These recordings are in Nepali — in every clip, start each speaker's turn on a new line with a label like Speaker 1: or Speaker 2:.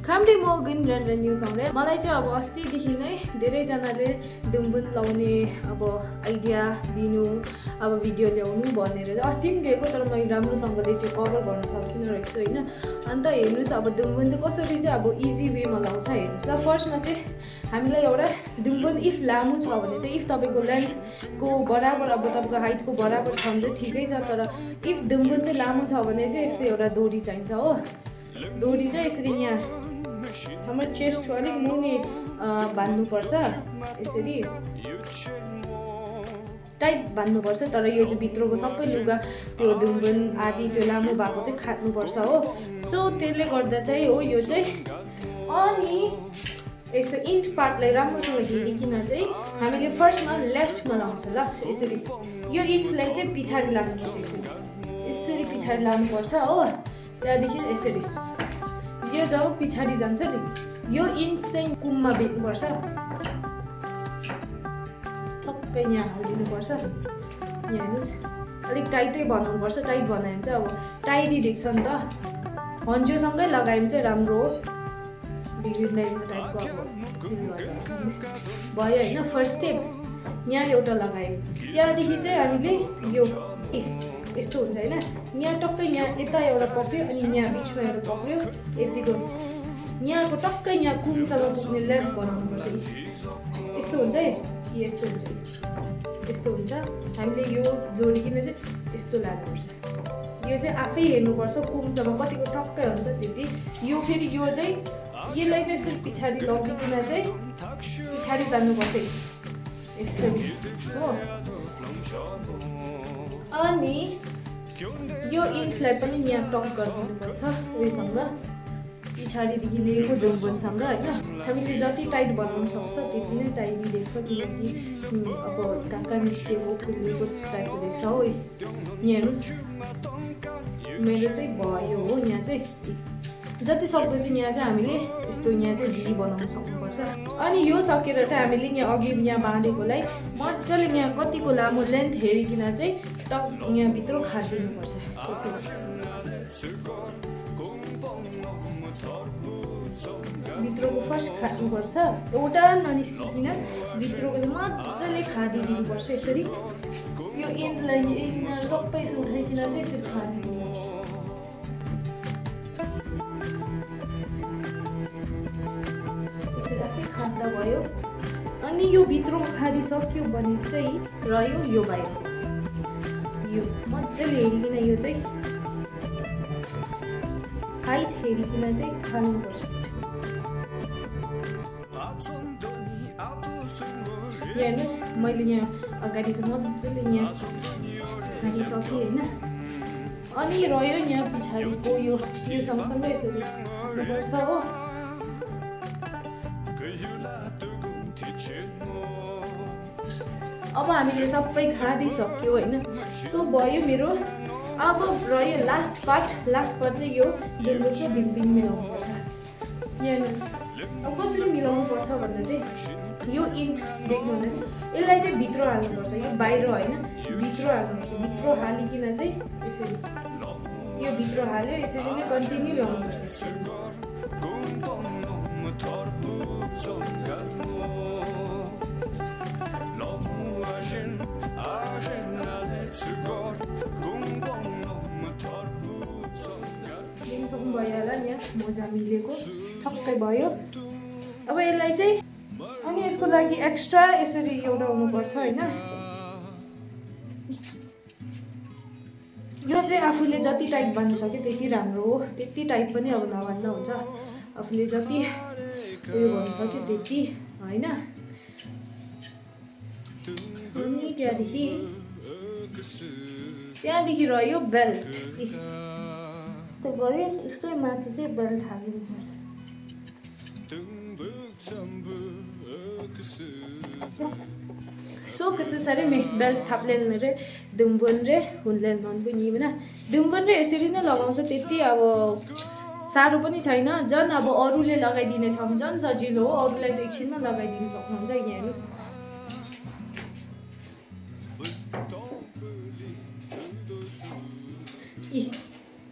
Speaker 1: खामदे मगन रन न्यूज आउने मलाई चाहिँ अब अस्तिदेखि नै धेरैजनाले दुम्बुन लाउने अब आइडिया दिनु अब भिडियो ल्याउनु भनेर अस्ति पनि दिएको तर मैले राम्रोसँगले त्यो कभर गर्न सकिनँ रहेछु होइन। अन्त हेर्नुहोस् अब दुम्बुन चाहिँ कसरी चाहिँ अब इजी वेमा लाउँछ हेर्नुहोस् ल। फर्स्टमा चाहिँ हामीलाई एउटा दुम्बुन इफ लामो छ भने चाहिँ इफ तपाईँको लेन्थको बराबर अब तपाईँको हाइटको बराबर छ भने चाहिँ ठिकै छ। तर इफ दुम्बुन चाहिँ लामो छ भने चाहिँ यस्तो एउटा डोरी चाहिन्छ हो। डोरी चाहिँ यसरी यहाँ हाम्रो चेस्टको अलिक मुनि बाँध्नुपर्छ यसरी टाइट बाँध्नुपर्छ। तर यो चाहिँ भित्रको सबै लुगा त्यो दुम्बुन आदि त्यो लामो भएको चाहिँ खाट्नुपर्छ हो। सो त्यसले गर्दा चाहिँ हो यो चाहिँ अनि यस्तो इन्ट पार्टलाई राम्रोसँग हेरिकन चाहिँ हामीले फर्स्टमा लेफ्टमा लाउँछ ल। यसरी यो इन्टलाई चाहिँ पछाडि लानुपर्छ यसरी पछाडि लानुपर्छ हो। त्यहाँदेखि यसरी यो जब पछाडि जान्छ नि यो इन्च चाहिँ कुममा बेच्नुपर्छ टक्कै यहाँ हालिदिनुपर्छ। यहाँ हेर्नुहोस् अलिक टाइटै बनाउनुपर्छ। टाइट बनायो भने चाहिँ अब टाइडी देख्छ नि त। हन्जोसँगै लगायो भने चाहिँ राम्रो हो। बिग्रिँदैन टाइपको अब भयो होइन। फर्स्ट स्टेप यहाँ एउटा लगायो त्यहाँदेखि चाहिँ हामीले यो यस्तो हुन्छ होइन। यहाँ टक्कै यहाँ यता एउटा पक्रियो अनि यहाँ बिचमा एउटा पक्रियो यतिको यहाँको टक्कै यहाँ कुमसम्म पुग्ने लेन्थ बनाउनुपर्छ। यस्तो हुन्छ है यस्तो हुन्छ यस्तो हुन्छ। हामीले यो जोडिकन चाहिँ यस्तो लानुपर्छ। यो चाहिँ आफै हेर्नुपर्छ कुमसम्म कतिको टक्कै हुन्छ त्यति। यो फेरि यो चाहिँ यसलाई चाहिँ यसरी पछाडि लगिकन चाहिँ पछाडि जानुपर्छ यसरी हो। अनि यो इन्चलाई पनि यहाँ टक गरिदिनुपर्छ उयोसँग पछाडिदेखि लिएको दुम्बुनसँग होइन। हामीले जति टाइट बनाउनु सक्छ त्यति नै टाइट देख्छ किनकि अब कहाँ निस्किएको खुलेको त्यस्तो टाइपको देख्छ हो। यहाँ हेर्नुहोस् मेरो चाहिँ भयो हो। यहाँ चाहिँ जति सक्दो चाहिँ यहाँ चाहिँ हामीले यस्तो यहाँ चाहिँ भी बनाउन सक्नुपर्छ। अनि यो सकेर चाहिँ हामीले यहाँ अघि यहाँ बाँधेकोलाई मजाले यहाँ कतिको लामो लेन्थ हेरिकन चाहिँ टक यहाँभित्र खादिनुपर्छ। भित्रको फर्स्ट खाद्नुपर्छ एउटा ननिस्किकन भित्रको मजाले खादिदिनुपर्छ यसरी। यो इन्डलाई इन्डर सबै सुखाइकन चाहिँ यसरी खादिदिनुपर्छ। खाद्दा भयो। अनि यो भित्रको खादिसक्यो भने चाहिँ रह्यो यो बाहिर यो मजाले हेरिकन यो चाहिँ हाइट हेरिकन चाहिँ खानुपर्छ। यहाँ हेर्नुहोस् मैले यहाँ अगाडि चाहिँ मजाले यहाँ खादिसकेँ होइन। अनि रह्यो यहाँ पछाडिको यो सँगसँगै यसरी खानुपर्छ हो। अब हामीले सबै खादिसक्यो होइन। सो भयो मेरो। अब रह्यो लास्ट पार्ट चाहिँ यो दुम्बुनको डिम्पिङ मिलाउनुपर्छ। यहाँ हेर्नुहोस् अब कसरी मिलाउनुपर्छ भन्दा चाहिँ यो इन्ट देख्नुहुँदैन यसलाई चाहिँ भित्र हाल्नुपर्छ। यो बाहिर होइन भित्र हाल्नुपर्छ। भित्र हालिकन चाहिँ यसरी यो भित्र हाल्यो यसरी नै कन्टिन्यू ल्याउनुपर्छ। सक्नु भयो होला नि यहाँ मोजा मिलेको ठक्कै भयो। अब यसलाई चाहिँ अनि यसको लागि एक्स्ट्रा यसरी एउटा हुनुपर्छ होइन। यो चाहिँ आफूले जति टाइट बाँध्नु सक्यो त्यति राम्रो हो। त्यति टाइट पनि अब नबान्दा हुन्छ। आफूले जति उयो गर्नु सक्यो त्यति होइन। अनि त्यहाँदेखि रह्यो बेल्ट त्यो गऱ्यो। यसकै माथि चाहिँ बेल्ट हालिदिनुपर्छ। सो कसै साह्रै बेल्ट थाप्लेन रे दुम्बुन रे हुन्लेन मन पनि होइन। दुम्बुन रे यसरी नै लगाउँछ त्यति अब साह्रो पनि छैन। झन् अब अरूले लगाइदिने छ भने झन् सजिलो हो। अरूलाई त एकछिनमा लगाइदिनु सक्नुहुन्छ। यहाँ हेर्नुहोस्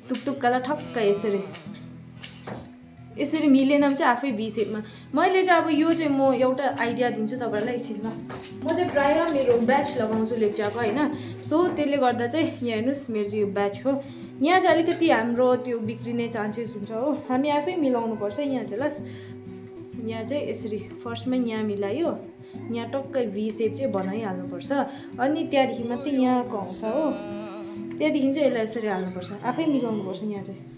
Speaker 1: टुकटुक्कालाई ठक्क यसरी यसरी मिलेन भने चाहिँ आफै भी सेपमा मैले चाहिँ अब यो चाहिँ म एउटा आइडिया दिन्छु तपाईँहरूलाई एकछिनमा म चाहिँ प्रायः मेरो ब्याच लगाउँछु लेप्चाको होइन सो त्यसले गर्दा चाहिँ यहाँ हेर्नुहोस् मेरो चाहिँ यो ब्याच हो यहाँ चाहिँ अलिकति हाम्रो त्यो बिग्रिने चान्सेस हुन्छ हो हामी आफै मिलाउनुपर्छ यहाँ चाहिँ ल यहाँ चाहिँ यसरी फर्स्टमै यहाँ मिलायो यहाँ टक्कै भी सेप चाहिँ बनाइहाल्नुपर्छ अनि त्यहाँदेखि मात्रै यहाँको आउँछ हो त्यहाँदेखि चाहिँ यसलाई यसरी हाल्नुपर्छ आफै मिलाउनुपर्छ यहाँ चाहिँ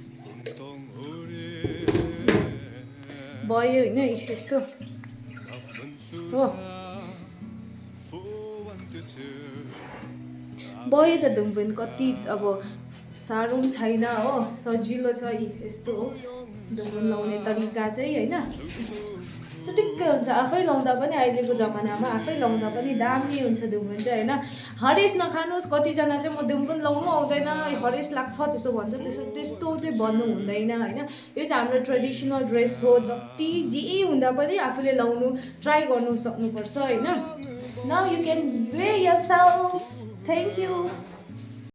Speaker 1: भयो होइन यस्तो हो भयो त धुम्बिन कति अब साह्रो पनि छैन हो सजिलो छ यस्तो हो धुम्बिन लाउने तरिका चाहिँ होइन चुटिक्कै हुन्छ आफै लाउँदा पनि अहिलेको जमानामा आफै लाउँदा पनि दामी हुन्छ धुम्बिन चाहिँ होइन हरेस नखानुहोस् कतिजना चाहिँ म धुम्बिन लाउनु आउँदैन हरेस लाग्छ त्यस्तो भन्छ त्यस्तो चाहिँ भन्नु हुँदैन होइन यो चाहिँ हाम्रो ट्रेडिसनल ड्रेस हो जति जे हुँदा पनि आफूले लाउनु ट्राई गर्नु सक्नुपर्छ होइन now you can wear yourself thank you